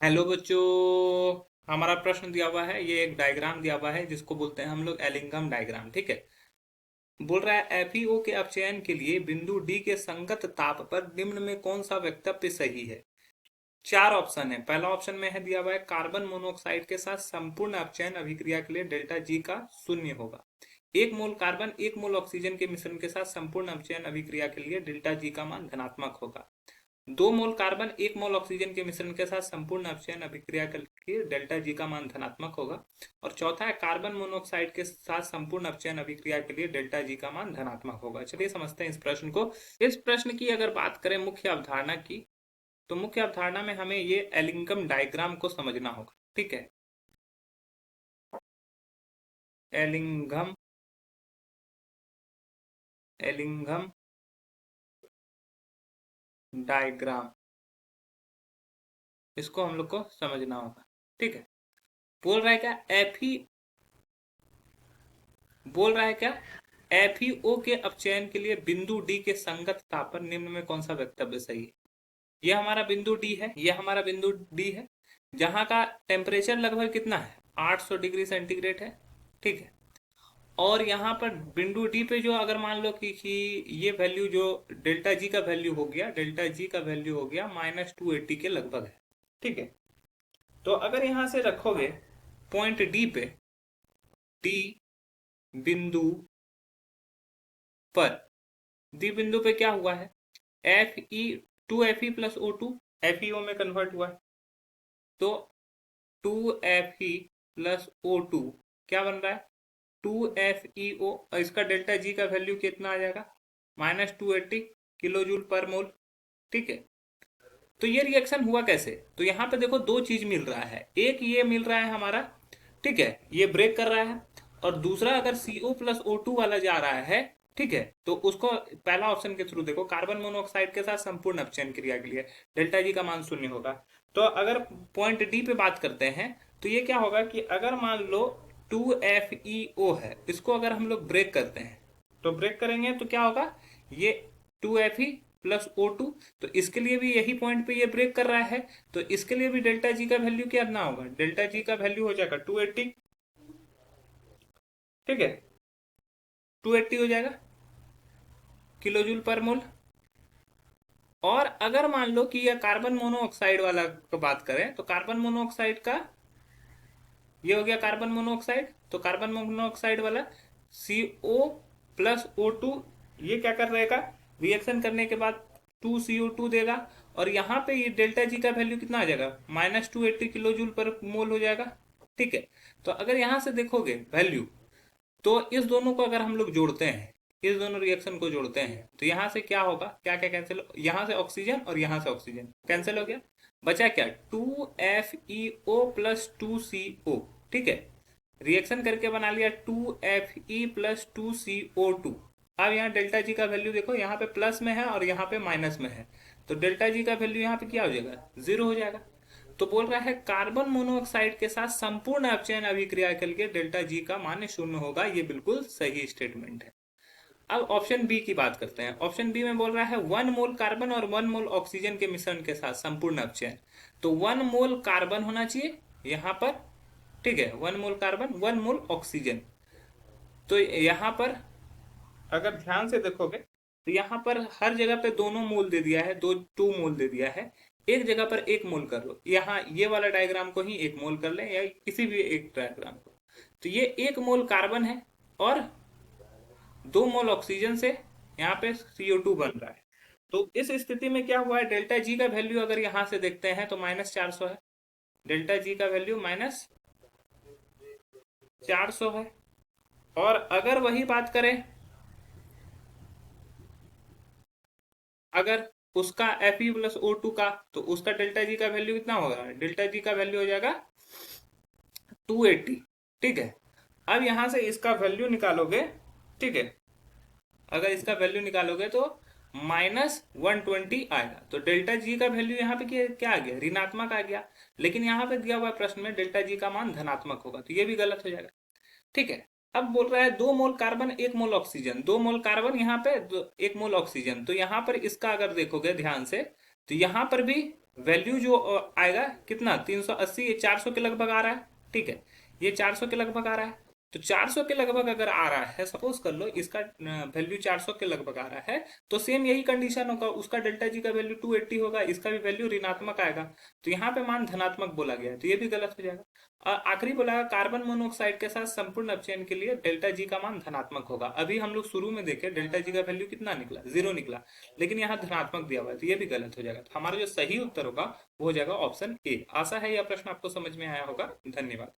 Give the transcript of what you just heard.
Hello बच्चों। हमारा प्रश्न दिया हुआ है, ये एक डायग्राम दिया हुआ है जिसको बोलते हैं हम लोग एलिंगम डायग्राम। ठीक है। बोल रहा है एफईओ के अपचयन के लिए बिंदु डी के संगत ताप पर निम्न में कौन सा वक्तव्य सही है। चार ऑप्शन है। पहला ऑप्शन में है दिया हुआ है कार्बन मोनोऑक्साइड के साथ संपूर्ण अपचयन अभिक्रिया के लिए डेल्टा जी का शून्य होगा। एक मोल कार्बन एक मोल ऑक्सीजन के मिश्रण के साथ संपूर्ण अपचयन अभिक्रिया के लिए डेल्टा जी का मान धनात्मक होगा। 2 मोल कार्बन 1 मोल ऑक्सीजन के मिश्रण के साथ संपूर्ण अपचयन अभिक्रिया करके डेल्टा जी का मान धनात्मक होगा। और चौथा है कार्बन मोनोऑक्साइड के साथ संपूर्ण अपचयन अभिक्रिया के लिए डेल्टा जी का मान धनात्मक होगा। चलिए समझते हैं इस प्रश्न को। इस प्रश्न की अगर बात करें मुख्य अवधारणा की, तो मुख्य अवधारणा में हमें ये एलिंगम डायग्राम को समझना होगा। ठीक है। एलिंगम एलिंगम डायग्राम, इसको हम लोग को समझना होगा। ठीक है। बोल रहा है क्या बोल रहा है क्या एफईओ के अपचयन के लिए बिंदु डी के संगत तापन निम्न में कौन सा वक्तव्य सही है। यह हमारा बिंदु डी है, यह हमारा बिंदु डी है, जहां का टेम्परेचर लगभग कितना है, 800 डिग्री सेंटीग्रेड है। ठीक है। और यहाँ पर बिंदु डी पे जो अगर मान लो कि ये वैल्यू जो डेल्टा जी का वैल्यू हो गया, डेल्टा जी का वैल्यू हो गया -280 के लगभग है। ठीक है। तो अगर यहां से रखोगे पॉइंट डी पे, डी बिंदु पर, डी बिंदु पे क्या हुआ है, F E 2Fe plus O2 FeO में कन्वर्ट हुआ है। तो 2Fe प्लस O2 क्या बन रहा है, 2FeO। और इसका डेल्टा जी का वैल्यू कितना आ जाएगा, -280 किलो जूल पर मोल। ठीक है। तो ये रिएक्शन हुआ कैसे, तो यहाँ पे देखो दो चीज मिल रहा है। एक ये मिल रहा है हमारा, ठीक है, ये ब्रेक कर रहा है। और दूसरा अगर CO प्लस O2 वाला जा रहा है, ठीक है, तो उसको पहला ऑप्शन के थ्रू देखो, कार्बन मोनोऑक्साइड के साथ संपूर्ण अपचयन क्रिया के लिए डेल्टा जी का मान शून्य होगा। तो अगर पॉइंट डी पे बात करते हैं, तो ये क्या होगा कि अगर मान लो 2FeO है, इसको अगर हम लोग ब्रेक करते हैं, तो ब्रेक करेंगे तो क्या होगा, ये 2Fe प्लस O2। तो इसके लिए भी यही पॉइंट पे ये ब्रेक कर रहा है, तो इसके लिए भी डेल्टा जी का वैल्यू क्या ना होगा, डेल्टा जी का वैल्यू हो जाएगा 280। ठीक है, 280 हो जाएगा किलो जूल पर मोल। और अगर मान लो कि यह कार्बन मोनोऑक्साइड वाला को बात करें, तो कार्बन मोनोऑक्साइड का ये हो गया कार्बन मोनोऑक्साइड, तो कार्बन मोनोऑक्साइड वाला CO प्लस O2 ये क्या कर रहेगा, रिएक्शन करने के बाद 2CO2 देगा। और यहाँ पे ये डेल्टा जी का वैल्यू कितना आ जाएगा, -280 किलो जूल पर मोल हो जाएगा। ठीक है। तो अगर यहाँ से देखोगे वैल्यू, तो इस दोनों को अगर हम लोग जोड़ते हैं, इस दोनों रिएक्शन को जोड़ते हैं, तो यहाँ से क्या होगा, क्या क्या कैंसिल, यहाँ से ऑक्सीजन और यहाँ से ऑक्सीजन कैंसिल हो गया, बचा क्या, 2FeO प्लस 2CO। ठीक है। रिएक्शन करके बना लिया 2Fe प्लस 2CO2। अब यहाँ डेल्टा जी का वैल्यू देखो, यहाँ पे प्लस में है और यहाँ पे माइनस में है, तो डेल्टा जी का वैल्यू यहाँ पे क्या हो जाएगा, 0 हो जाएगा। तो बोल रहा है कार्बन मोनोऑक्साइड के साथ संपूर्ण अपचयन अभिक्रिया के लिए डेल्टा जी का मान शून्य होगा। ये बिल्कुल सही स्टेटमेंट है। अब ऑप्शन बी की बात करते हैं। ऑप्शन बी में बोल रहा है 1 मोल कार्बन और 1 मोल ऑक्सीजन के मिश्रण के साथ संपूर्ण अपचयन। तो 1 मोल कार्बन होना चाहिए यहाँ पर, ठीक है, 1 मोल कार्बन 1 मोल ऑक्सीजन। तो यहाँ पर अगर ध्यान से देखोगे, तो यहाँ पर हर जगह पे दोनों मोल दे दिया है, 2 मोल दे दिया है। एक जगह पर 1 मोल कर लो, यहाँ ये वाला डायग्राम को ही 1 मोल कर ले, या किसी भी एक डायग्राम को। तो ये 1 मोल कार्बन है और 2 मोल ऑक्सीजन से यहाँ पे CO2 बन रहा है। तो इस स्थिति में क्या हुआ है, डेल्टा जी का वैल्यू अगर यहाँ से देखते हैं तो -400 है। डेल्टा जी का वैल्यू -400 है। और अगर वही बात करें, अगर उसका Fe प्लस O2 का, तो उसका डेल्टा जी का वैल्यू कितना होगा, डेल्टा जी का वैल्यू हो जाएगा 280। ठीक है। अब यहां से इसका वैल्यू निकालोगे, ठीक है, अगर इसका वैल्यू निकालोगे तो -120 आएगा। तो डेल्टा जी का वैल्यू यहाँ पे क्या आ गया, ऋणात्मक आ गया। लेकिन यहाँ पे दिया हुआ प्रश्न में डेल्टा जी का मान धनात्मक होगा, तो ये भी गलत हो जाएगा। ठीक है। अब बोल रहा है 2 मोल कार्बन 1 मोल ऑक्सीजन, 2 मोल कार्बन यहाँ पे 1 मोल ऑक्सीजन। तो यहाँ पर इसका अगर देखोगे ध्यान से, तो यहाँ पर भी वैल्यू जो आएगा कितना, 380, ये 400 के लगभग आ रहा है, ठीक है, ये 400 के लगभग आ रहा है। तो 400 के लगभग अगर आ रहा है, सपोज कर लो इसका वैल्यू 400 के लगभग आ रहा है, तो सेम यही कंडीशन होगा, उसका डेल्टा जी का वैल्यू 280 होगा, इसका भी वैल्यू ऋणात्मक आएगा। तो यहाँ पे मान धनात्मक बोला गया है, तो ये भी गलत हो जाएगा। आखिरी बोला है, कार्बन मोनोऑक्साइड के साथ संपूर्ण अपचयन के लिए डेल्टा जी का मान धनात्मक होगा। अभी हम लोग शुरू में देखे डेल्टा जी का वैल्यू कितना निकला, 0 निकला, लेकिन यहाँ धनात्मक दिया हुआ है, तो ये भी गलत हो जाएगा। तो हमारा जो सही उत्तर होगा वो हो जाएगा ऑप्शन ए। आशा है यह प्रश्न आपको समझ में आया होगा। धन्यवाद।